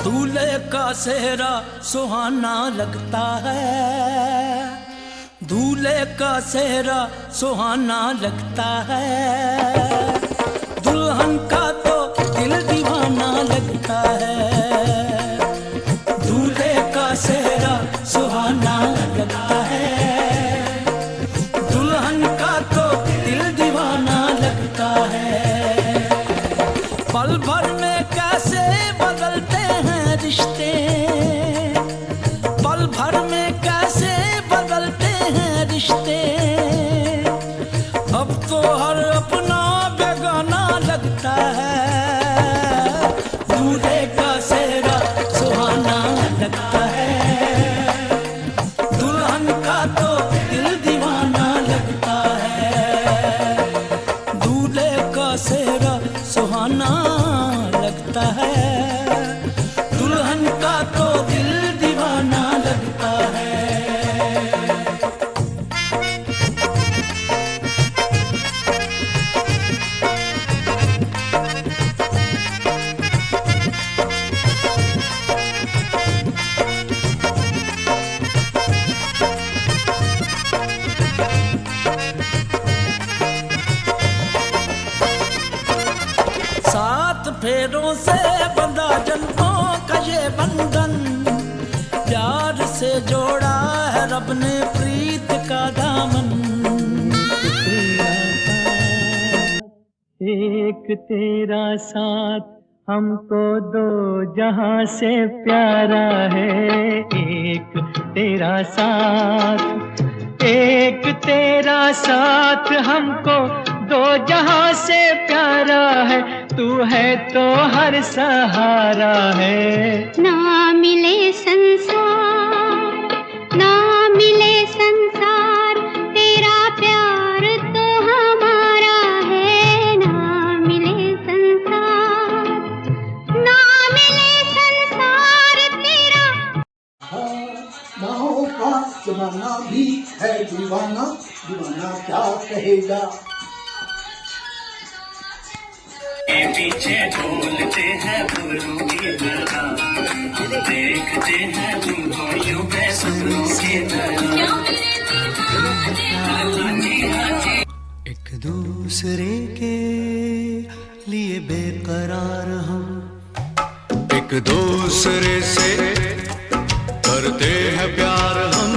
दूल्हे का सेहरा सुहाना लगता है, दूल्हे का सेहरा सुहाना लगता है, दुल्हन का तो दिल दीवाना लगता है। दूल्हे का सेहरा सुहाना लगता है, दुल्हन का तो दिल दीवाना लगता है। पल भर में कैसे बदलते हैं रिश्ते, पल भर में कैसे बदलते हैं रिश्ते। अब तो हर अपना बेगाना लगता है, दूल्हे का सेहरा सुहाना लगता है, दुल्हन का तो दिल दीवाना लगता है। दूल्हे का सेहरा सुहाना लगता है, दुल्हन का तो दिल दीवाना लगता है। सात फेरों से बंधा जन्मों का ये बंधन, प्यार से जोड़ा है रब ने प्रीत का दामन। एक तेरा साथ हमको दो जहां से प्यारा है, एक तेरा साथ, एक तेरा साथ हमको दो जहां से प्यारा है, तू है तो हर सहारा है। ना मिले संसार, ना मिले संसार, तेरा प्यार तो हमारा है। ना मिले संसार, ना मिले संसार तेरा। माओ का जमाना भी है दीवाना, दीवाना क्या कहेगा। पीछे बोलते हैं फूलों की तरह, देखते हैं तुमको यूं बेसब्रों की तरह। एक दूसरे के लिए बेकरार हम, एक दूसरे से करते हैं प्यार हम,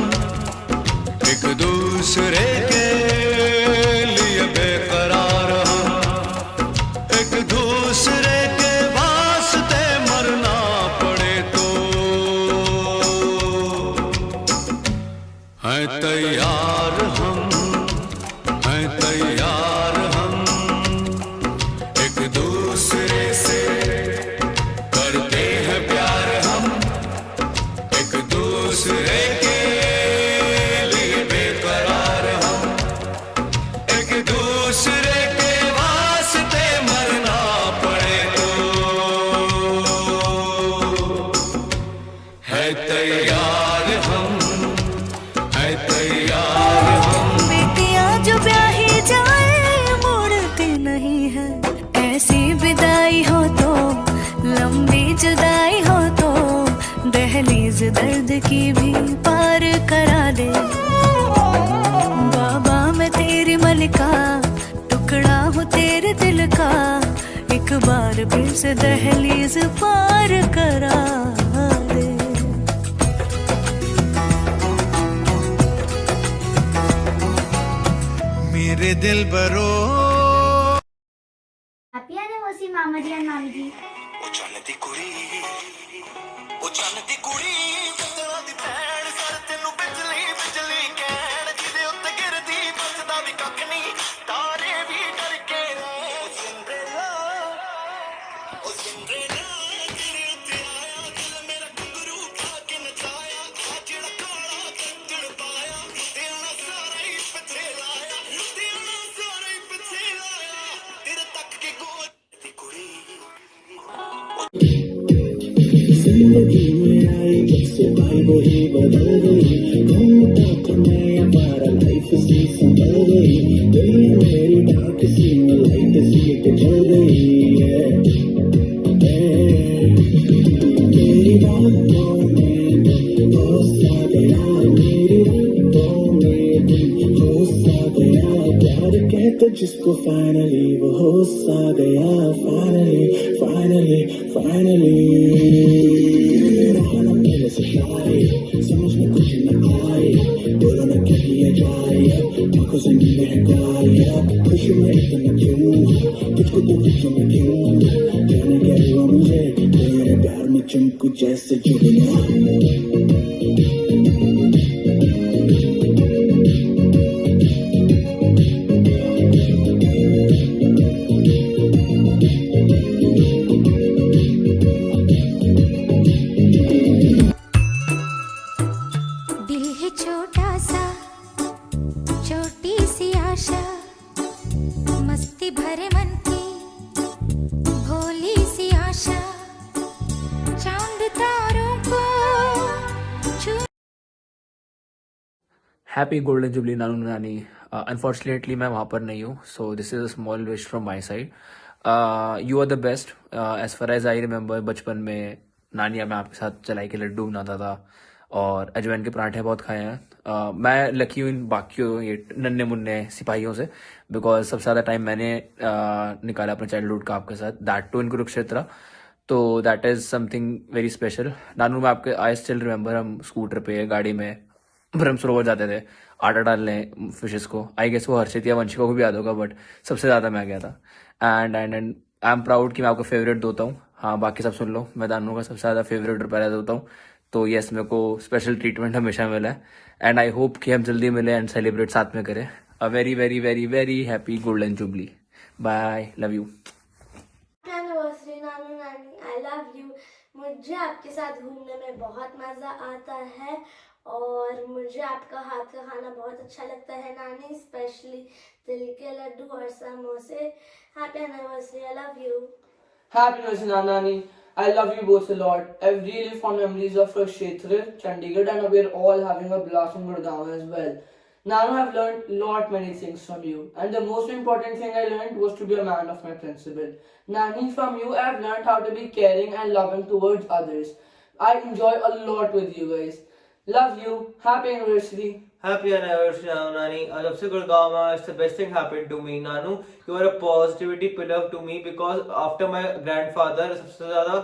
एक दूसरे के लिए बेकरार हम, एक दूसरे के वास्ते मरना पड़े तो हैं तैयार हम, हैं तैयार हम, एक दूसरे से करते हैं प्यार हम, एक दूसरे के लिए बेकरार हम, एक दूसरे के वास्ते मरना पड़े तो है तैयार हम, है तैयार हम। बेटियां जो ब्याही जाए मुड़ती नहीं है, ऐसी विदाई हो तो, लंबी जुदाई हो तो, दहलीज दर्द की भी पार करा दे। बाबा मैं तेरी मलिका, टुकड़ा हूँ तेरे दिल का, एक बार फिर से दहलीज पार करा दे। मेरे दिल बरो हैप्पी एनिवर्सरी मामा जी और मामी जी। ਉਹ ਚੰਨ ਦੀ ਕੁੜੀ, ਉਹ ਚੰਨ ਦੀ ਕੁੜੀ, ਬੱਦਲਾਂ ਦੀ ਭੈਣ, ਸਰ ਤੈਨੂੰ ਬਿਜਲੀ ਬਿਜਲੀ ਕਹਿਣ, ਜਿਹਦੇ ਉੱਤੇ ਗਿਰਦੀ ਬਚਦਾ ਵੀ ਕੱਖ ਨਹੀਂ, ਤਾਰੇ ਵੀ ਡਰ ਕੇ ਉਹ ਸਿੰਡਰੇਲਾ, ਉਹ ਸਿੰਡਰੇਲਾ ਤੇਰੇ ਉੱਤੇ ਆਇਆ, ਦਿਲ ਮੇਰਾ ਘੁੰਗਰੂ ਖਾ ਕੇ ਨਚਾਇਆ, ਆ ਜਿਹੜਾ ਕਾਲਾ ਕੱਜੜ ਪਾਇਆ, ਲੁਧਿਆਣਾ ਸਾਰਾ ਹੀ ਪਿੱਛੇ ਲਾਇਆ, ਲੁਧਿਆਣਾ ਸਾਰਾ ਹੀ ਪਿੱਛੇ ਲਾਇਆ, ਤੇਰੇ ਤੱਕ ਕੇ ਗੋਲ ਦੀ ਕੁੜੀ। जिंदगी में आई जब से भाई वही बदल गई, घूमता था मैं हमारा लाइफ सी संभल गई, दुनिया मेरी डार्क सी लाइट सी जल गई है। तेरी जिसको फाइनली वो होश आ गया, फाइनली फाइनली फाइनली रहना पहले से प्यारे, समझ में कुछ न आए, बोलो न क्या किया जाए, आंखों से नींद महकाए, खुशी में इतना क्यों, तुझको तो तुझको मैं क्यों, जाने क्या हुआ मुझे, तेरे प्यार में चमकू जैसे जुबिया। दिल है छोटा सा, छोटी सी आशा, मस्ती भरे मन की भोली सी आशा, चांद तारों को छू। हैप्पी गोल्डन जुबली नानू नानी। अनफॉर्चुनेटली मैं वहाँ पर नहीं हूँ, so this is a small wish from my side. You are the best. As far as I remember, बचपन में नानिया मैं आपके साथ चलाई के लड्डू बनाता था और अजवाइन के पराठे बहुत खाए हैं। मैं लकी हूँ इन बाकियों ये नन्हे मुन्ने सिपाहियों से, बिकॉज सबसे ज़्यादा टाइम मैंने निकाला अपने चाइल्डहुड का आपके साथ, दैट टू इन कुरुक्षेत्र। तो that is something very special. नानू मैं आपके आई स्टिल रिमेंबर, हम स्कूटर पे गाड़ी में ब्रह्म सरोवर जाते थे आटा डालने फिशेस को। आई गेस वो हर्षित या वंशिका को भी याद होगा, बट सबसे ज़्यादा मैं गया था। एंड आई एम प्राउड कि मैं आपका फेवरेट दोता हूँ। हाँ, बाकी सब सुन लो, मैं दानू का सबसे ज़्यादा फेवरेट रुपया दोता हूँ। तो यस, मेरे को स्पेशल ट्रीटमेंट हमेशा मिला है एंड आई होप कि हम जल्दी मिले एंड सेलिब्रेट साथ में करें। A very very very very happy golden jubilee. Bye, love you. Anniversary नानू नानी, आई लव यू। मुझे आपके साथ घूमने में बहुत मज़ा आता है और मुझे आपका हाथ का खाना बहुत अच्छा लगता है नानी, स्पेशली तिल के लड्डू और समोसे। Happy anniversary, I love you. Happy anniversary, Nani. I love you both a lot. I have really fond memories of Kshetra, Chandigarh, and we're all having a blast in Gurgaon as well. Nanu, I've learned many things from you, and the most important thing I learned was to be a man of my principle. Nani, from you, I've learned how to be caring and loving towards others. I enjoy a lot with you guys. Love you. Happy anniversary. Happy anniversary, Nanu Nani. जब से गुड़गांव में, it's the best thing happened to me. Nanu, you are a positivity pillar to me because after my grandfather, सबसे ज़्यादा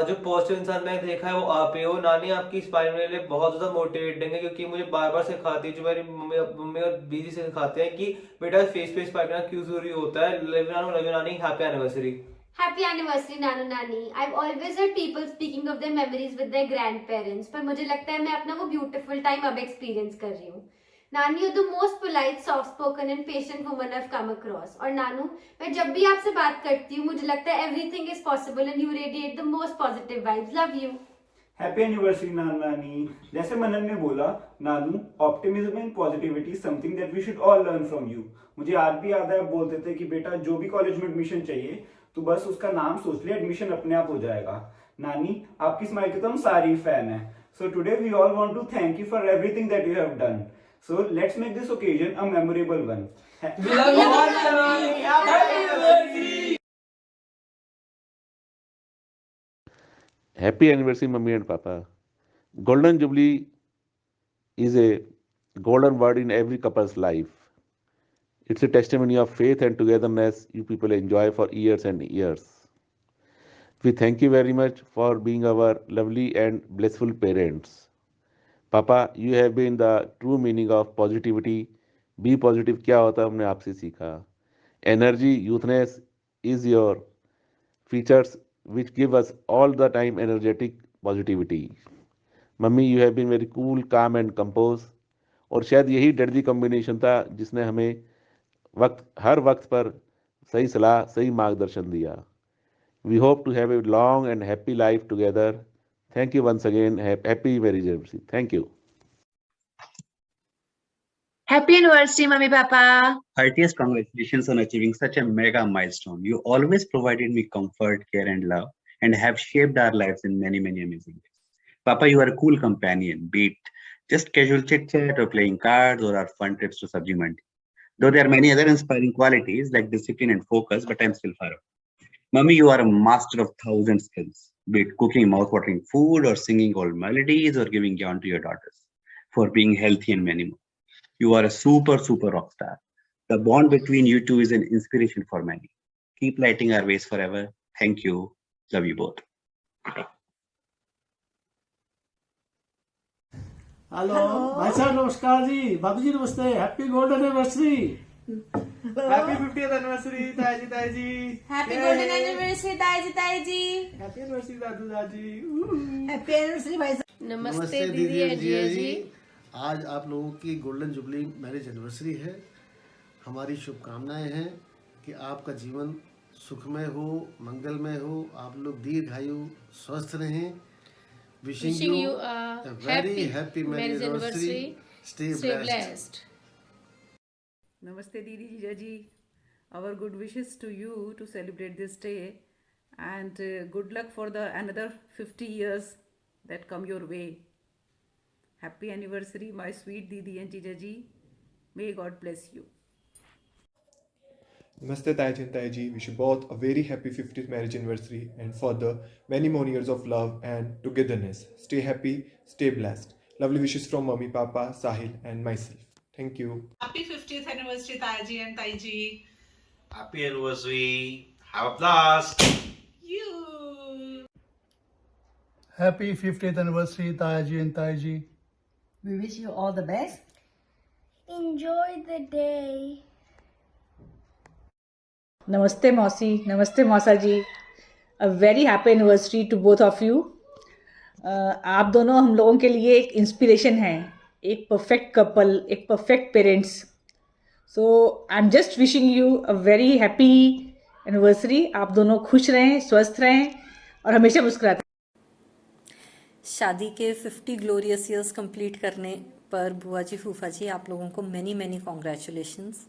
जो positive इंसान मैंने देखा है वो आप ही हो। नानी आपकी इंस्पायर मेरे लिए बहुत ज़्यादा मोटिवेटिंग है, क्योंकि मुझे बार बार सिखाती है, जो मेरी मम्मी और दीदी से सिखाते हैं कि बेटा फेस पे इंस्पायर करना क्यों जरूरी होता है। लव यू नानू, लव यू नानी। Happy anniversary. Happy anniversary Nanu Nani. I've always heard people speaking of their memories with their grandparents, पर मुझे लगता है मैं अपना वो beautiful time अब experience कर रही हूँ। नानी, you're the most polite, soft-spoken and patient woman I've come across. और नानू, मैं जब भी आपसे बात करती हूँ मुझे लगता है everything is possible and you radiate the most positive vibes. Love you. Happy anniversary नानू नानी। जैसे मनन ने बोला, नानू, optimism and positivity something that we should all learn from you. मुझे आज भी याद है, आप बोलते थे कि बेटा जो भी कॉलेज में एडमिशन चाहिए तो बस उसका नाम सोच ले, एडमिशन अपने आप हो जाएगा। नानी, आपकी स्माइल के तो हम सारी फैन हैं। So today we all want to thank you for everything that you have done. So let's make this occasion a memorable one. Happy anniversary, Mummy and Papa. Golden Jubilee is a golden word in every couple's life. It's a testimony of faith and togetherness you people enjoy for years and years. We thank you very much for being our lovely and blissful parents. Papa, you have been the true meaning of positivity. Be positive क्या होता हमने आपसे सीखा. Energy, youthness is your features which give us all the time energetic positivity. Mummy, you have been very cool, calm and composed. और शायद यही डर्दी combination था जिसने हमें हर वक्त पर सही सलाह, सही मार्गदर्शन दिया. We hope to have a long and happy life together. Thank you once again. Happy marriage anniversary. Thank you. Happy anniversary, Mummy Papa. Heartiest congratulations on achieving such a mega milestone. You always provided me comfort, care and love and have shaped our lives in many amazing ways. Papa, you are a cool companion, be it just casual chit-chat or playing cards or our fun trips to Sabji Mandi. Though there are many other inspiring qualities like discipline and focus, but I'm still far away. Mummy, you are a master of 1,000 skills, be it cooking mouth-watering food or singing old melodies or giving yarn to your daughters, for being healthy and many more. You are a super rock star. The bond between you two is an inspiration for many. Keep lighting our ways forever. Thank you. Love you both. Hello भाई साहब नमस्कार जी, बाबू जी नमस्ते, happy golden anniversary, happy 50th anniversary ताई जी happy golden anniversary ताई जी happy anniversary दादू दादी, happy anniversary भाई साहब। नमस्ते दीदी और जिया जी। आज आप लोगों की गोल्डन जुबली मैरिज एनिवर्सरी है। हमारी शुभकामनाएं हैं कि आपका जीवन सुखमय हो, मंगलमय हो, आप लोग दीर्घायु स्वस्थ रहें। Wishing you a very happy marriage anniversary. Stay blessed. Namaste Didi Jija ji. Our good wishes to you to celebrate this day, and good luck for the another 50 years that come your way. Happy anniversary, my sweet Didi and Jija ji. May God bless you. Namaste Taiji. Wish you both a very happy 50th marriage anniversary and further many more years of love and togetherness. Stay happy, stay blessed. Lovely wishes from Mummy, Papa, Sahil and myself. Thank you. Happy 50th anniversary Taiji and Taiji. Happy anniversary. Have a blast. You. Happy 50th anniversary Taiji and Taiji. We wish you all the best. Enjoy the day. नमस्ते मौसी, नमस्ते मौसा जी। A very happy anniversary to both of you. आप दोनों हम लोगों के लिए एक इंस्पिरेशन हैं, एक परफेक्ट कपल, एक perfect parents. So I am just wishing you a very happy anniversary. आप दोनों खुश रहें, स्वस्थ रहें और हमेशा मुस्कुराते रहें। शादी के 50 ग्लोरियस ईयर्स कंप्लीट करने पर बुआ जी, फूफा जी, आप लोगों को मैनी कॉन्ग्रेचुलेशंस।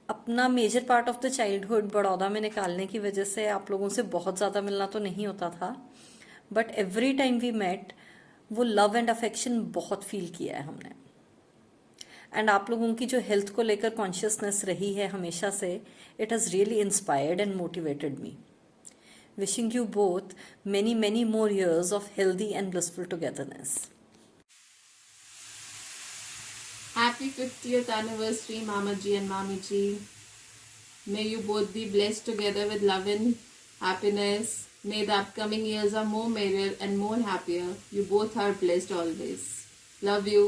अपना major part of the childhood Baroda में निकालने की वजह से आप लोगों से बहुत ज़्यादा मिलना तो नहीं होता था, but every time we met वो लव एंड अफेक्शन बहुत फील किया है हमने। एंड आप लोगों की जो हेल्थ को लेकर कॉन्शियसनेस रही है हमेशा से, it has really inspired and motivated me. Wishing you both many more years of healthy and blissful togetherness. Happy 50th anniversary, Mama Ji and Mami Ji. May you both be blessed together with love and happiness. May the upcoming years are more merrier and more happier. You both are blessed always. Love you.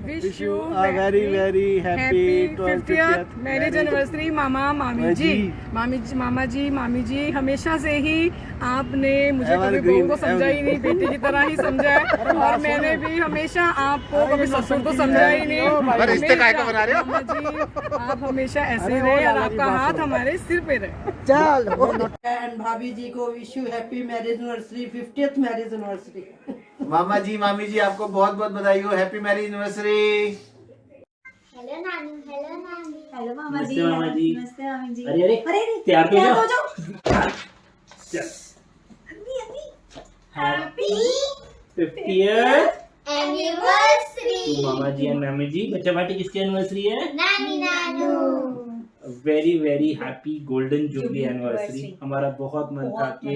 Wish you a very happy 50th marriage anniversary मामा मामी जी। मामा जी मामी जी, हमेशा से ही आपने मुझे कभी बहू को समझा ही नहीं, बेटी की तरह ही समझा है, और मैंने भी हमेशा आपको कभी ससुर को समझा ही नहीं। रिश्ते काय को बना रहे हो मामा जी, आप हमेशा ऐसे ही रहे और आपका हाथ हमारे सिर पे रहे। चल एंड भाभी जी को wish you happy marriage anniversary, 50th marriage anniversary. मामा जी मामी जी आपको बहुत बधाई हो, हैप्पी मैरिज एनिवर्सरी। हेलो नानी, हेलो नानी, हेलो मामा जी, नमस्ते मामी जी। अरे तैयार हो जाओ। हैप्पी 50th एनिवर्सरी मामा जी एंड मामी जी। बच्चा बाटी किसकी एनिवर्सरी है? नानी नानू। Very happy golden jubilee anniversary. हमारा बहुत मन था कि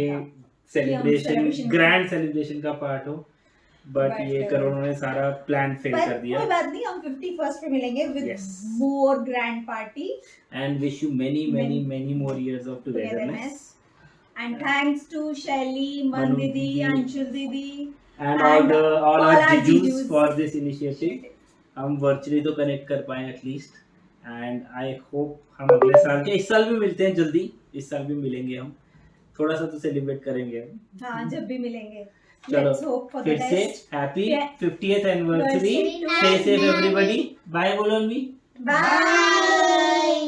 सेलिब्रेशन, ग्रैंड सेलिब्रेशन का पार्ट हो, बट ये कोरोना ने सारा प्लान फेल कर दिया। कोई बात नहीं, हम 51st पे मिलेंगे with more grand party. And wish you many more years of togetherness. And thanks to Shelly, Man Didi, Anshul Didi, and all our jijus for this initiative. हम वर्चुअली तो कनेक्ट कर पाए एटलीस्ट, एंड आई होप हम अगले साल के, इस साल भी मिलते हैं जल्दी, इस साल भी मिलेंगे हम, थोड़ा सा तो सेलिब्रेट करेंगे हम। हाँ, जब भी मिलेंगे। चलो फिर से happy 50th anniversary. Stay safe everybody. Bye बोलो मी। बाय।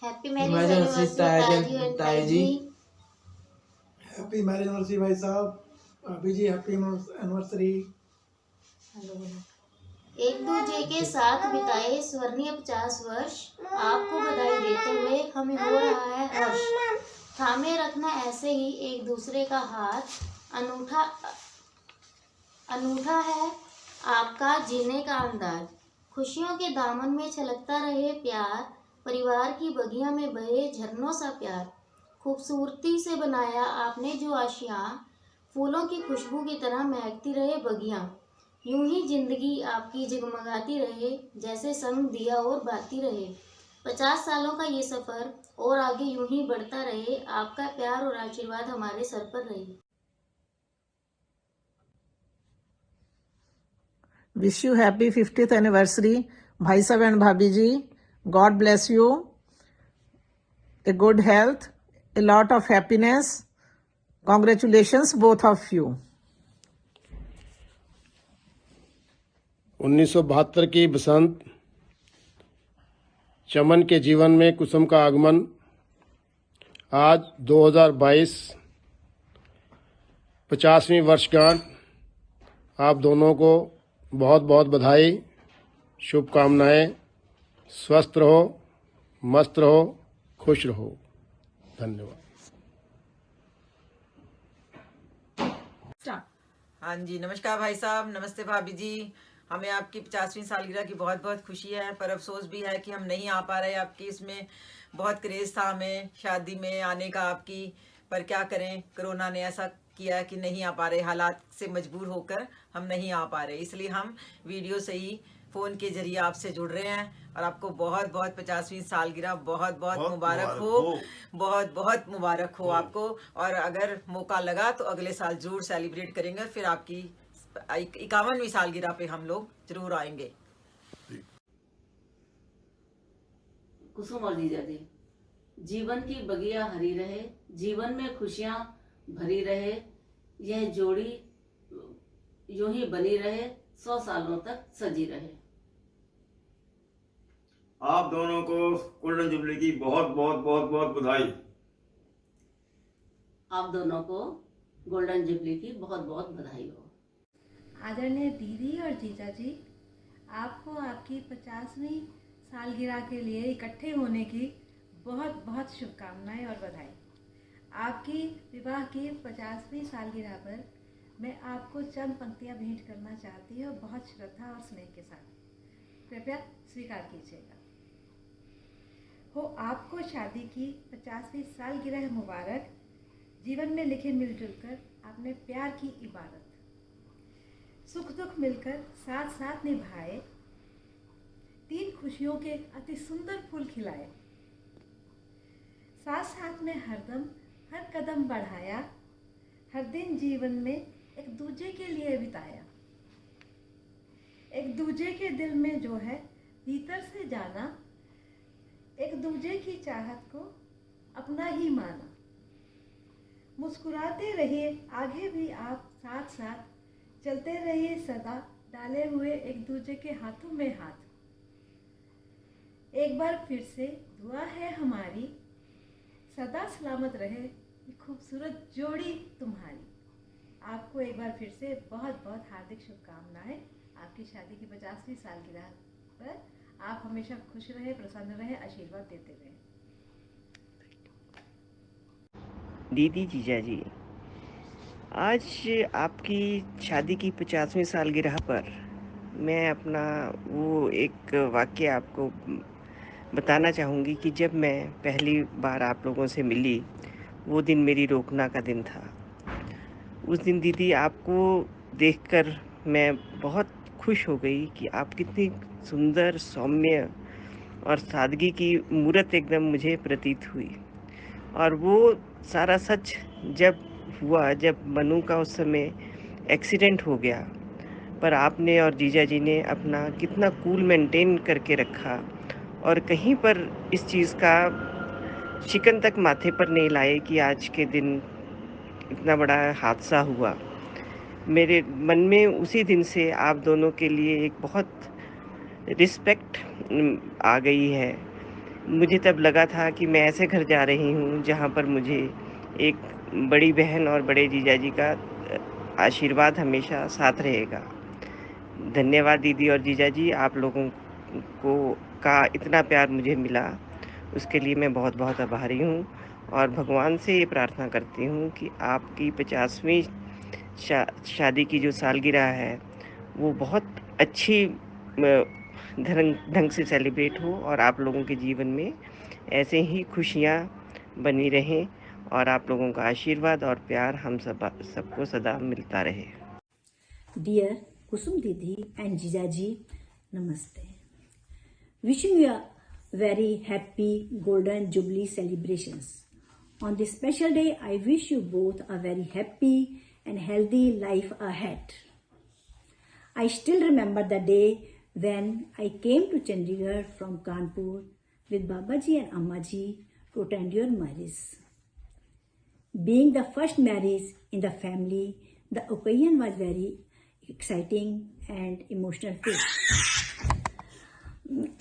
हैप्पी मैरिज एनिवर्सरी ताई जी। हैप्पी मैरिज एनिवर्सरी भाई साहब। अभी जी हैप्पी एनिवर्सरी। एक दूजे के साथ बिताए स्वर्णीय 50 वर्ष आपको बधाई देते हुए हमें हो रहा है हर्ष। थामे रखना ऐसे ही एक दूसरे का हाथ, अनूठा है आपका जीने का अंदाज। खुशियों के दामन में छलकता रहे प्यार, परिवार की बगिया में बहे झरनों सा प्यार। खूबसूरती से बनाया आपने जो आशियाँ, फूलों की खुशबू की तरह महकती रहे बगियाँ। यूं ही जिंदगी आपकी जगमगाती रहे, जैसे संग दिया और बाती रहे। 50 सालों का ये सफर और आगे यूं ही बढ़ता रहे। आपका प्यार और आशीर्वाद हमारे सर पर रहे। Wish you happy 50th anniversary भाई साहब एंड भाभी जी। God bless you, a good health, a lot of happiness. Congratulations both of you. 1972 की बसंत, चमन के जीवन में कुसुम का आगमन। आज 2022 50वीं वर्षगांठ। आप दोनों को बहुत बहुत बधाई, शुभकामनाएं। स्वस्थ रहो, मस्त रहो, खुश रहो। धन्यवाद। हाँ जी, नमस्कार भाई साहब, नमस्ते भाभी जी। हमें आपकी 50वीं सालगिरह की बहुत बहुत खुशी है, पर अफसोस भी है कि हम नहीं आ पा रहे। आपकी इसमें बहुत क्रेज़ था हमें शादी में आने का आपकी, पर क्या करें, कोरोना ने ऐसा किया है कि नहीं आ पा रहे। हालात से मजबूर होकर हम नहीं आ पा रहे, इसलिए हम वीडियो से ही फ़ोन के जरिए आपसे जुड़ रहे हैं। और आपको बहुत बहुत 50वीं सालगिरह बहुत बहुत मुबारक हो, बहुत बहुत मुबारक हो आपको। और अगर मौका लगा तो अगले साल जरूर सेलिब्रेट करेंगे, फिर आपकी 51वीं सालगिरह पे हम लोग जरूर आएंगे। कुसुम और जीजा जी, जीवन की बगिया हरी रहे, जीवन में खुशियां भरी रहे, यह जोड़ी यूं ही बनी रहे, 100 सालों तक सजी रहे। आप दोनों को गोल्डन जुबली की बहुत बहुत बहुत बहुत बधाई। आप दोनों को गोल्डन जुबली की बहुत बहुत बधाई हो। आदरणीय दीदी और जीजा जी, आपको आपकी 50वीं सालगिरह के लिए इकट्ठे होने की बहुत बहुत शुभकामनाएं और बधाई। आपकी विवाह की 50वीं सालगिरह पर मैं आपको चंद पंक्तियां भेंट करना चाहती हूँ, बहुत श्रद्धा और स्नेह के साथ। कृपया स्वीकार कीजिएगा। हो आपको शादी की 50वीं सालगिरह मुबारक। जीवन में लिखे मिलजुल कर आपने प्यार की इबारत, सुख दुख मिलकर साथ साथ निभाए, 3 खुशियों के अति सुंदर फूल खिलाए, साथ साथ में हरदम हर कदम बढ़ाया, हर दिन जीवन में एक दूजे के लिए बिताया, एक दूजे के दिल में जो है भीतर से जाना, एक दूजे की चाहत को अपना ही माना। मुस्कुराते रहिए आगे भी आप साथ साथ, चलते रहिए सदा डाले हुए एक दूजे के हाथों में हाथ। एक बार फिर से दुआ है हमारी, सदा सलामत रहे ये खूबसूरत जोड़ी तुम्हारी। आपको एक बार फिर से बहुत बहुत हार्दिक शुभकामनाएं आपकी शादी की 50वीं सालगिरह पर। आप हमेशा खुश रहे, प्रसन्न रहे, आशीर्वाद देते रहे। दीदी जीजा जी, आज आपकी शादी की 50वीं सालगिरह पर मैं अपना वो एक वाक़या आपको बताना चाहूँगी कि जब मैं पहली बार आप लोगों से मिली, वो दिन मेरी रोकना का दिन था। उस दिन दीदी आपको देखकर मैं बहुत खुश हो गई कि आप कितनी सुंदर, सौम्य और सादगी की मूरत एकदम मुझे प्रतीत हुई। और वो सारा सच जब हुआ, जब मनु का उस समय एक्सीडेंट हो गया, पर आपने और जीजा जी ने अपना कितना कूल मेंटेन करके रखा और कहीं पर इस चीज़ का शिकन तक माथे पर नहीं लाए कि आज के दिन इतना बड़ा हादसा हुआ। मेरे मन में उसी दिन से आप दोनों के लिए एक बहुत रिस्पेक्ट आ गई है। मुझे तब लगा था कि मैं ऐसे घर जा रही हूँ जहाँ पर मुझे एक बड़ी बहन और बड़े जीजा जी का आशीर्वाद हमेशा साथ रहेगा। धन्यवाद दीदी और जीजा जी, आप लोगों को का इतना प्यार मुझे मिला, उसके लिए मैं बहुत बहुत आभारी हूँ। और भगवान से ये प्रार्थना करती हूँ कि आपकी 50वीं शादी की जो सालगिरह है वो बहुत अच्छी ढंग से सेलिब्रेट हो और आप लोगों के जीवन में ऐसे ही खुशियाँ बनी रहें और आप लोगों का आशीर्वाद और प्यार हम सबको सदा मिलता रहे। Dear Kusum Didi and Jijaji, Namaste. Wishing you a very happy Golden Jubilee celebrations. On this special day, I wish you both a very happy and healthy life ahead. I still remember the day when I came to Chandigarh from Kanpur with Babaji and Ammaji to attend your marriage. Being the first marriage in the family, the occasion was very exciting and emotional too.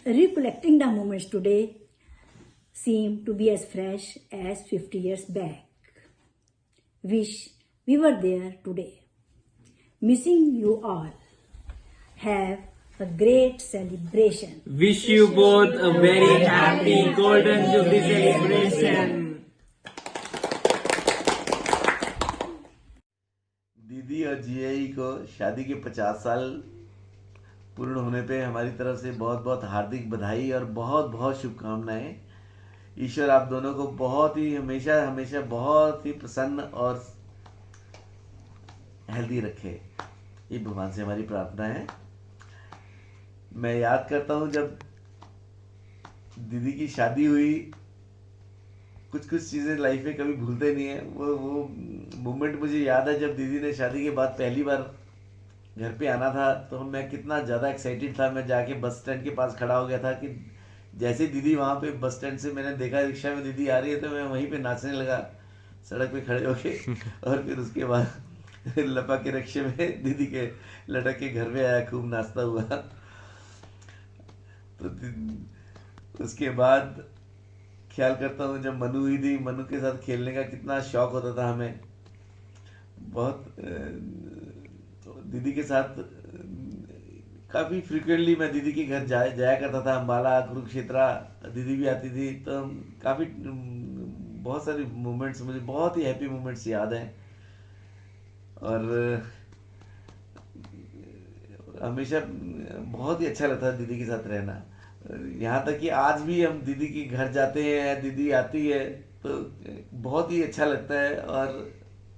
Recollecting the moments today seem to be as fresh as 50 years back. Wish we were there today. Missing you all. Have a great celebration. Wish you both a very happy Golden Jubilee celebration. दीदी और GI को शादी के 50 साल पूर्ण होने पे हमारी तरफ से बहुत बहुत हार्दिक बधाई और बहुत बहुत शुभकामनाएं। ईश्वर आप दोनों को बहुत ही हमेशा हमेशा बहुत ही प्रसन्न और हेल्दी रखे, ये भगवान से हमारी प्रार्थना है। मैं याद करता हूँ जब दीदी की शादी हुई, कुछ चीज़ें लाइफ में कभी भूलते नहीं है। वो मोमेंट मुझे याद है जब दीदी ने शादी के बाद पहली बार घर पे आना था, तो मैं कितना ज़्यादा एक्साइटेड था। मैं जाके बस स्टैंड के पास खड़ा हो गया था कि जैसे दीदी वहाँ पे बस स्टैंड से मैंने देखा रिक्शा में दीदी आ रही है, तो मैं वहीं पे नाचने लगा सड़क पे खड़े होके। और फिर उसके बाद लपा के रिक्शे में दीदी के लटक के घर में आया खूब नाचता हुआ। तो उसके बाद ख्याल करता हूँ जब मनु हुई थी, मनु के साथ खेलने का कितना शौक होता था हमें। बहुत दीदी के साथ काफ़ी फ्रिक्वेंटली मैं दीदी के घर जाया करता था। अम्बाला, कुरुक्षेत्रा दीदी भी आती थी, तो काफ़ी बहुत सारे मोमेंट्स मुझे बहुत ही हैप्पी मोमेंट्स याद हैं। और हमेशा बहुत ही अच्छा लगता है दीदी के साथ रहना। यहाँ तक कि आज भी हम दीदी के घर जाते हैं, दीदी आती है तो बहुत ही अच्छा लगता है। और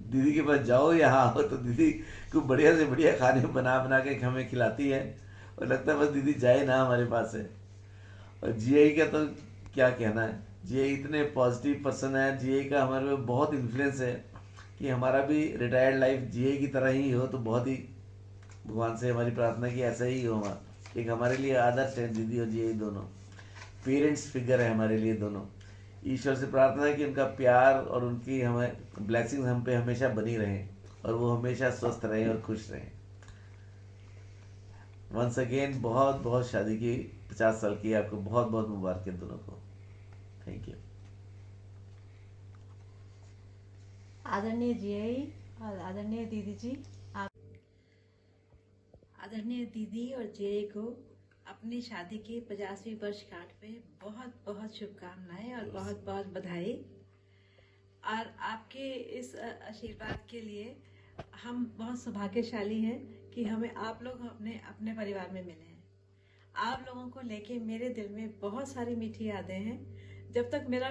दीदी के पास जाओ या आओ तो दीदी को बढ़िया से बढ़िया खाने बना के हमें खिलाती है, और लगता है बस दीदी जाए ना हमारे पास है। और जीआई का तो क्या कहना है, जीआई इतने पॉजिटिव पर्सन है, जीआई का हमारे पे बहुत इन्फ्लुएंस है कि हमारा भी रिटायर्ड लाइफ जीआई की तरह ही हो, तो बहुत ही भगवान से हमारी प्रार्थना कि ऐसा ही हो। हमारा एक हमारे लिए आदर्श है दीदी और जीआई, दोनों पेरेंट्स फिगर है हमारे लिए दोनों। ईश्वर से प्रार्थना है कि उनका प्यार और उनकी हमें ब्लेसिंग्स हम पे हमेशा बनी रहें, और वो हमेशा स्वस्थ रहें और खुश रहें। वंस अगेन बहुत बहुत शादी की 50 साल की आपको बहुत बहुत मुबारक दोनों को। Thank you. आदरणीय जीआई और आदरणीय दीदी जी, आदरणीय दीदी और जीआई को अपनी शादी की 50वीं वर्षगांठ पे बहुत बहुत शुभकामनाएं और बहुत बहुत बधाई। और आपके इस आशीर्वाद के लिए हम बहुत सौभाग्यशाली हैं कि हमें आप लोग अपने परिवार में मिले हैं। आप लोगों को लेके मेरे दिल में बहुत सारी मीठी यादें हैं। जब तक मेरा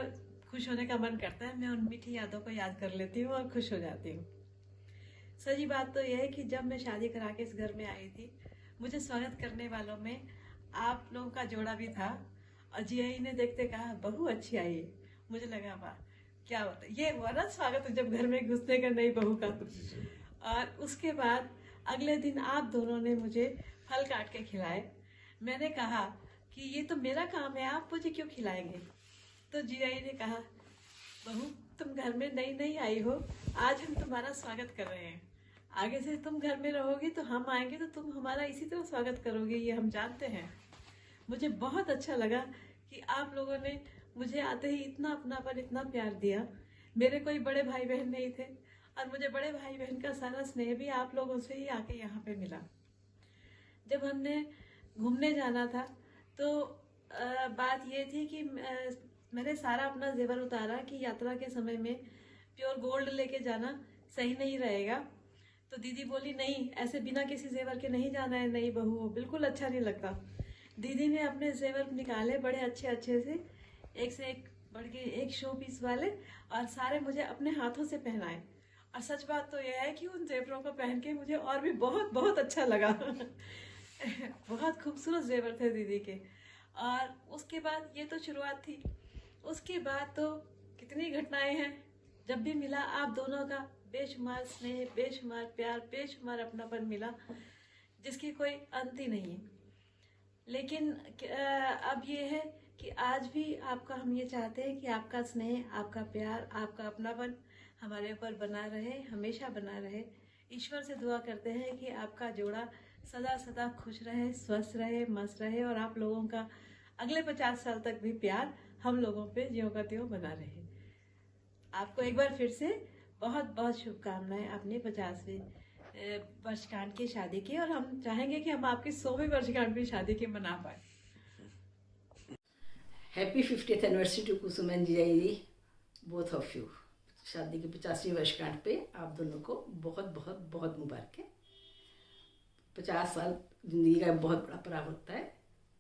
खुश होने का मन करता है, मैं उन मीठी यादों को याद कर लेती हूँ और खुश हो जाती हूँ। सही बात तो यह है कि जब मैं शादी करा के इस घर में आई थी, मुझे स्वागत करने वालों में आप लोगों का जोड़ा भी था। और जीआई ने देखते कहा बहू अच्छी आई है। मुझे लगा वाह क्या होता है, ये हुआ ना स्वागत जब घर में घुसने का नई बहू का। और उसके बाद अगले दिन आप दोनों ने मुझे फल काट के खिलाए। मैंने कहा कि ये तो मेरा काम है, आप मुझे क्यों खिलाएंगे। तो जीआई ने कहा बहू तुम घर में नई आई हो, आज हम तुम्हारा स्वागत कर रहे हैं। आगे से तुम घर में रहोगी तो हम आएंगे तो तुम हमारा इसी तरह स्वागत करोगे, ये हम जानते हैं। मुझे बहुत अच्छा लगा कि आप लोगों ने मुझे आते ही इतना अपनापन, इतना प्यार दिया। मेरे कोई बड़े भाई बहन नहीं थे, और मुझे बड़े भाई बहन का सारा स्नेह भी आप लोगों से ही आके यहाँ पे मिला। जब हमने घूमने जाना था तो बात ये थी कि मैंने सारा अपना जेवर उतारा कि यात्रा के समय में प्योर गोल्ड लेके जाना सही नहीं रहेगा। तो दीदी बोली नहीं, ऐसे बिना किसी जेवर के नहीं जाना है, नई बहू हो, बिल्कुल अच्छा नहीं लगता। दीदी ने अपने जेवर निकाले बड़े अच्छे से, एक से एक बढ़ के एक शो पीस वाले, और सारे मुझे अपने हाथों से पहनाए। और सच बात तो यह है कि उन जेवरों को पहन के मुझे और भी बहुत बहुत अच्छा लगा। बहुत खूबसूरत जेवर थे दीदी के। और उसके बाद ये तो शुरुआत थी, उसके बाद तो कितनी घटनाएं हैं। जब भी मिला आप दोनों का बेशुमार स्नेह, बेशुमार प्यार, बेशुमार अपनापन मिला, जिसकी कोई अंत ही नहीं है। लेकिन अब ये है कि आज भी आपका हम ये चाहते हैं कि आपका स्नेह, आपका प्यार, आपका अपनापन हमारे ऊपर बना रहे, हमेशा बना रहे। ईश्वर से दुआ करते हैं कि आपका जोड़ा सदा सदा खुश रहे, स्वस्थ रहे, मस्त रहे और आप लोगों का अगले 50 साल तक भी प्यार हम लोगों पे ज्यों का त्यों बना रहे। आपको एक बार फिर से बहुत बहुत शुभकामनाएं अपने 50वें वर्षगांठ की शादी की, और हम चाहेंगे कि हम आपकी 100वीं वर्षगांठ की शादी की मना पाए। Happy 50th anniversary to Kusum and जीजाजी, बोथ ऑफ यू। शादी की 50वीं वर्षगांठ पे आप दोनों को बहुत बहुत बहुत मुबारक है। 50 साल जिंदगी का बहुत बड़ा पड़ाव होता है।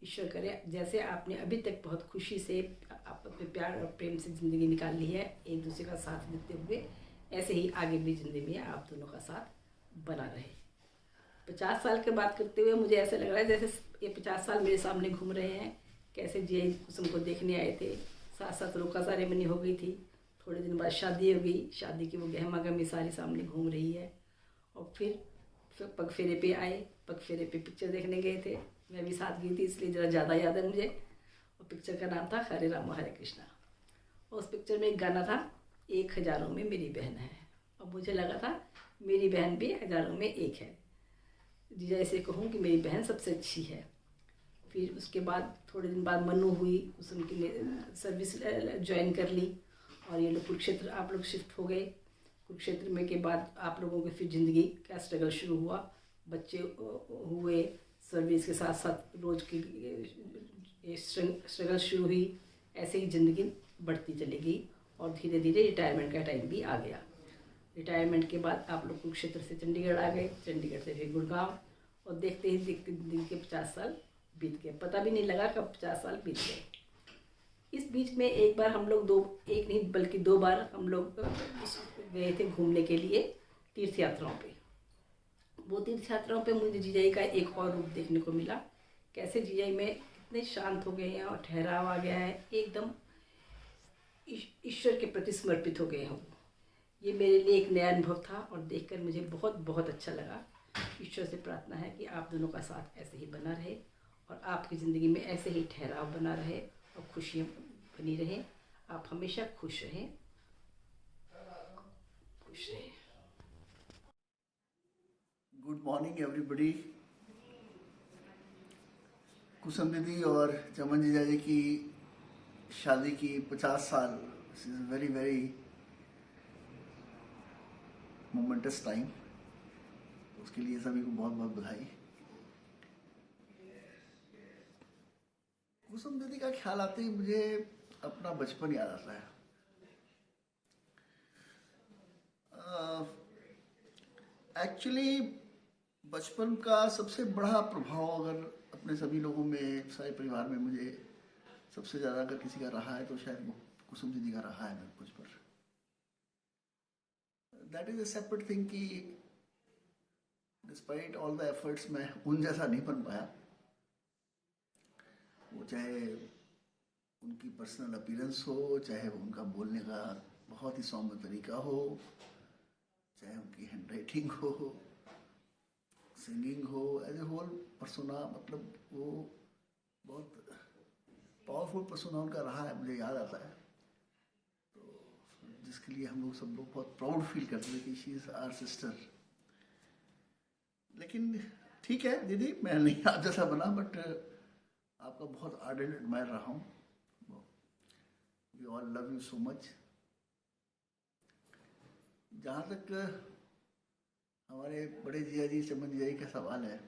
ईश्वर करे जैसे आपने अभी तक बहुत खुशी से आप अपने प्यार और प्रेम से ज़िंदगी निकाल ली है, एक दूसरे का साथ देते हुए, ऐसे ही आगे भी ज़िंदगी में आप दोनों का साथ बना रहे। 50 साल की बात करते हुए मुझे ऐसा लग रहा है जैसे ये 50 साल मेरे सामने घूम रहे हैं। कैसे जी कुसुम को देखने आए थे, साथ साथ रोका सेरेमनी हो गई थी, थोड़े दिन बाद शादी हो गई, शादी की वो गहमा गहमी सारी सामने घूम रही है। और फिर पगफेरे पे आए, पगफेरे पे पिक्चर देखने गए थे, मैं भी साथ गई थी इसलिए ज़रा ज़्यादा याद है मुझे। और पिक्चर का नाम था हरे राम हरे कृष्णा। और उस पिक्चर में एक गाना था, 1 हज़ारों में मेरी बहन है। और मुझे लगा था मेरी बहन भी हज़ारों में एक है। जीजा ऐसे कहूँ कि मेरी बहन सबसे अच्छी है। फिर उसके बाद थोड़े दिन बाद मनु हुई, कुसुम की सर्विस ज्वाइन कर ली और ये लोग कुरुक्षेत्र आप लोग शिफ्ट हो गए। कुरुक्षेत्र में के बाद आप लोगों की फिर ज़िंदगी का स्ट्रगल शुरू हुआ, बच्चे हुए, सर्विस के साथ साथ रोज़ की स्ट्रगल शुरू हुई। ऐसे ही ज़िंदगी बढ़ती चली गई और धीरे धीरे रिटायरमेंट का टाइम भी आ गया। रिटायरमेंट के बाद आप लोग कुरुक्षेत्र से चंडीगढ़ आ गए, चंडीगढ़ से फिर गुड़गांव, और देखते ही देखते दिन के 50 साल बीत गए। पता भी नहीं लगा कब 50 साल बीत गए। इस बीच में एक बार हम लोग एक नहीं बल्कि 2 बार हम लोग गए थे घूमने के लिए तीर्थ यात्राओं पे। वो तीर्थ यात्राओं पे मुझे जीजाई का एक और रूप देखने को मिला। कैसे जीजाई में इतने शांत हो गए हैं और ठहराव आ गया है, एकदम ईश्वर के प्रति समर्पित हो गए हैं। ये मेरे लिए एक नया अनुभव था और देखकर मुझे बहुत बहुत अच्छा लगा। ईश्वर से प्रार्थना है कि आप दोनों का साथ ऐसे ही बना रहे और आपकी ज़िंदगी में ऐसे ही ठहराव बना रहे और खुशियाँ बनी रहें। आप हमेशा खुश रहें, खुश रहें। Good morning everybody. कुसुम दीदी और चमन जीजा जी की शादी की 50 साल, this is very very moments time. उसके लिए सभी को बहुत बहुत बधाई। कुसुम दीदी का ख्याल आते ही मुझे अपना बचपन याद आता है। एक्चुअली बचपन का सबसे बड़ा प्रभाव अगर अपने सभी लोगों में, सारे परिवार में मुझे सबसे ज़्यादा अगर किसी का रहा है तो शायद वो कुसुम दीदी का रहा है मेरे मुझ पर। That is a separate thing कि डिस्पाइट ऑल द एफर्ट्स मैं उन जैसा नहीं बन पाया। वो चाहे उनकी पर्सनल अपीयरेंस हो, चाहे उनका बोलने का बहुत ही सौम्य तरीका हो, चाहे उनकी हैंडराइटिंग हो, सिंगिंग हो, एज ए होल पर्सोना, मतलब वो बहुत पावरफुल पर्सोना उनका रहा है, मुझे याद आता है। तो जिसके लिए हम लोग सब लोग बहुत प्राउड फील करते थे कि शी इज़ आवर सिस्टर। लेकिन ठीक है दीदी, मैं नहीं आप जैसा बना, बट आपका बहुत आर्डेंट एडमायर रहा हूँ। We all love you so much. जहाँ तक हमारे बड़े जिया जी, चमन जिया जी का सवाल है,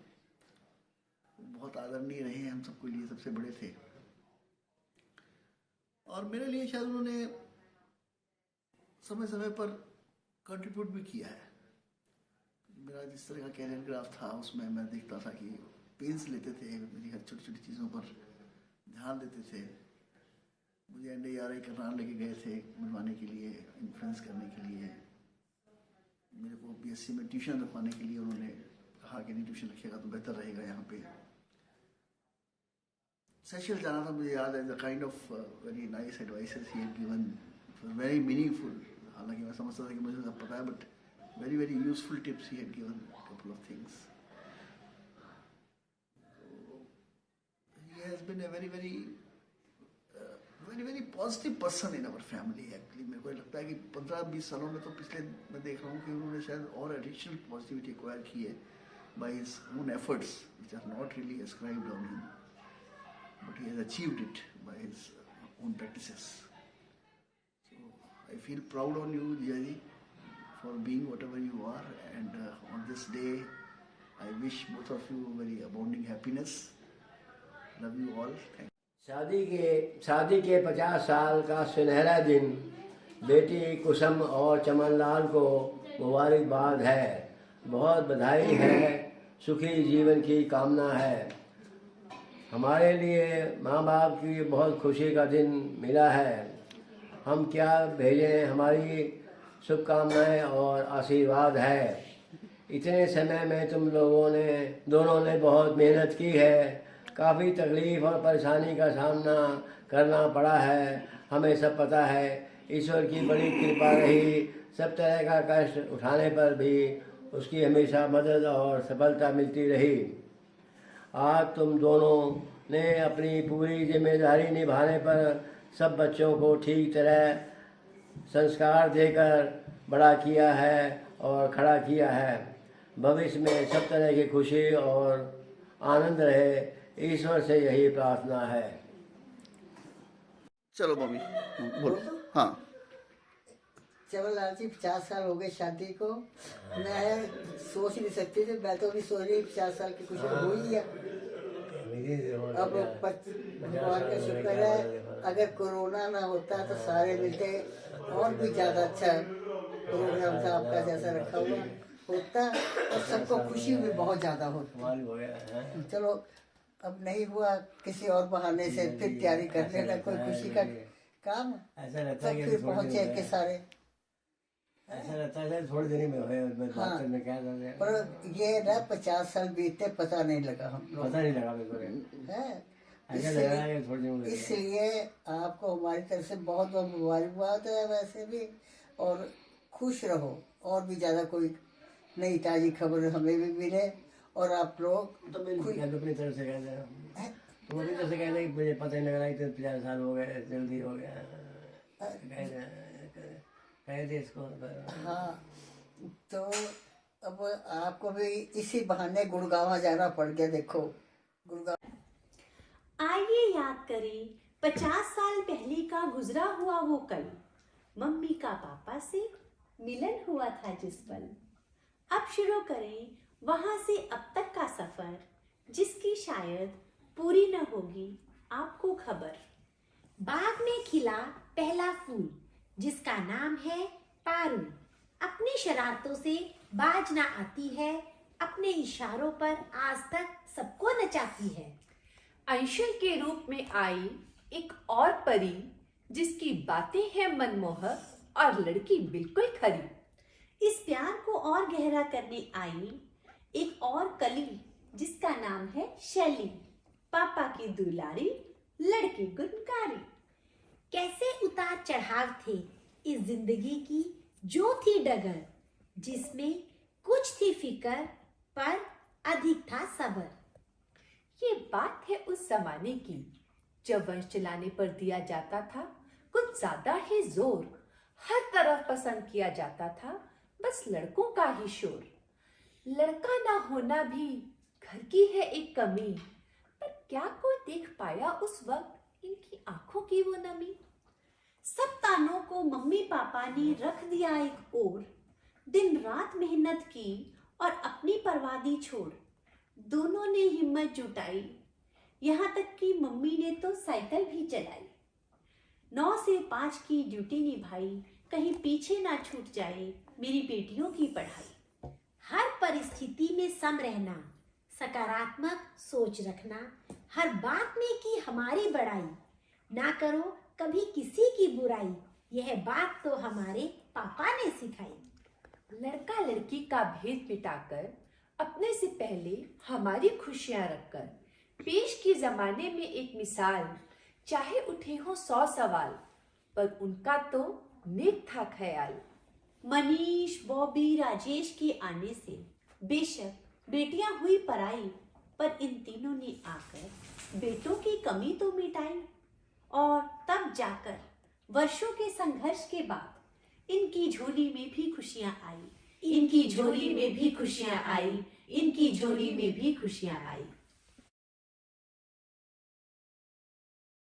बहुत आदरणीय रहे हैं, हम सबके लिए सबसे बड़े थे। और मेरे लिए शायद उन्होंने समय समय पर कंट्रीब्यूट भी किया है। मेरा जिस तरह का कैरियर ग्राफ था उसमें मैं देखता था कि पेंस लेते थे, मेरी हर छोटी छोटी चीज़ों पर ध्यान देते थे। मुझे NDRI करनाल लेके गए थे बनवाने के लिए, इन्फ्लुएंस करने के लिए। वो बीएससी में ट्यूशन रखवाने के लिए उन्होंने कहा कि नहीं ट्यूशन रखिएगा तो बेहतर रहेगा यहाँ पे। सेशेल्स जाना था, मुझे याद है the kind of very nice advices he had given, very meaningful. हालांकि मैं समझता था कि मुझे सब पता है, but very very useful tips he had given, couple of things. He has been a very very positive person in our family actually। मेरे को लगता है कि 15-20 सालों में तो पिछले मैं देख रहा हूँ कि उन्होंने शायद और एडिशनल पॉजिटिविटी एक्वायर की है by his own efforts which are not really ascribed on him, but he has achieved it by his own practices। So I feel proud on you Jijaji for being whatever you are, and on this day I wish both of you very abounding happiness। Love you all। Thank you। शादी के 50 साल का सुनहरा दिन बेटी कुसुम और चमनलाल को मुबारकबाद है, बहुत बधाई है, सुखी जीवन की कामना है। हमारे लिए माँ बाप की बहुत खुशी का दिन मिला है, हम क्या भेजें, हमारी शुभकामनाएं और आशीर्वाद है। इतने समय में तुम लोगों ने दोनों ने बहुत मेहनत की है, काफ़ी तकलीफ़ और परेशानी का सामना करना पड़ा है, हमें सब पता है। ईश्वर की बड़ी कृपा रही, सब तरह का कष्ट उठाने पर भी उसकी हमेशा मदद और सफलता मिलती रही। आज तुम दोनों ने अपनी पूरी जिम्मेदारी निभाने पर सब बच्चों को ठीक तरह संस्कार देकर बड़ा किया है और खड़ा किया है। भविष्य में सब तरह की खुशी और आनंद रहे, ईश्वर से यही प्रार्थना है। चलो मम्मी बोलो। हाँ चमनलाल जी 50 साल हो गए शादी को, मैं सोच नहीं सकती थी, मैं तो भी सोच रही 50 साल की खुशी हो ही है। अब भगवान का शुक्र है, अगर कोरोना ना होता तो सारे मिलते और भी ज़्यादा अच्छा प्रोग्राम था आपका जैसा रखा हुआ होता, और सबको खुशी भी बहुत ज़्यादा होती। चलो अब नहीं हुआ, किसी और बहाने से फिर तैयारी कर लेना कोई खुशी का काम, तो फिर पहुँचे के सारे। ऐसा लगता है थोड़ी देरी में हुए। हाँ, पर ये ना 50 साल बीते पता नहीं लगा, हम लोग पता नहीं लगा है। इसलिए आपको हमारी तरफ से बहुत बहुत मुबारकबाद है वैसे भी, और खुश रहो, और भी ज़्यादा कोई नई ताज़ी खबर हमें भी मिले, और आप लोग तो अपनी तरफ से कहते हैं, तुम अपनी तरफ से कहते हैं कि मुझे पता नहीं लग रहा है 50 साल हो गए, जल्दी हो गया, कहते इसको। हाँ, तो अब आपको भी इसी बहाने गुड़गांव जाना पड़ गया। देखो गुड़गांव। आइए याद करें 50 साल पहले का गुजरा हुआ वो कल, मम्मी का पापा से मिलन हुआ था जिस पल। अब शुरू करें वहां से अब तक का सफर, जिसकी शायद पूरी न होगी आपको खबर। बाग में खिला पहला फूल, जिसका नाम है पारू, अपनी शरारतों से बाज ना आती है, अपने इशारों पर आज तक सबको नचाती है। अंशुल के रूप में आई एक और परी, जिसकी बातें हैं मनमोहक और लड़की बिल्कुल खरी। इस प्यार को और गहरा करने आई एक और कली, जिसका नाम है शैली, पापा की दुलारी, लड़की गुनकारी। कैसे उतार चढ़ाव थे इस जिंदगी की, जो थी डगर, जिसमें कुछ थी फिकर पर अधिक था सबर। ये बात है उस जमाने की, जब वंश चलाने पर दिया जाता था कुछ ज्यादा ही जोर, हर तरफ पसंद किया जाता था बस लड़कों का ही शोर। लड़का ना होना भी घर की है एक कमी, पर क्या कोई देख पाया उस वक्त इनकी आंखों की वो नमी। सब तानों को मम्मी पापा ने रख दिया एक ओर, दिन रात मेहनत की और अपनी परवादी छोड़। दोनों ने हिम्मत जुटाई, यहाँ तक कि मम्मी ने तो साइकिल भी चलाई। 9 से 5 की ड्यूटी निभाई, कहीं पीछे ना छूट जाए मेरी बेटियों की पढ़ाई। हर परिस्थिति में सम रहना, सकारात्मक सोच रखना, हर बात में की हमारी बड़ाई, ना करो कभी किसी की बुराई, यह बात तो हमारे पापा ने सिखाई। लड़का लड़की का भेद मिटाकर अपने से पहले हमारी खुशियां रखकर पेश की जमाने में एक मिसाल, चाहे उठे हो 100 सवाल पर उनका तो नेक था ख्याल। मनीष, बॉबी, राजेश के आने से बेशक बेटियां हुई पराई, पर इन तीनों ने आकर बेटों की कमी तो मिटाई। और तब जाकर वर्षों के संघर्ष के बाद इनकी झोली में भी खुशियां आई, इनकी झोली में भी खुशियां आई, इनकी झोली में भी खुशियां आई।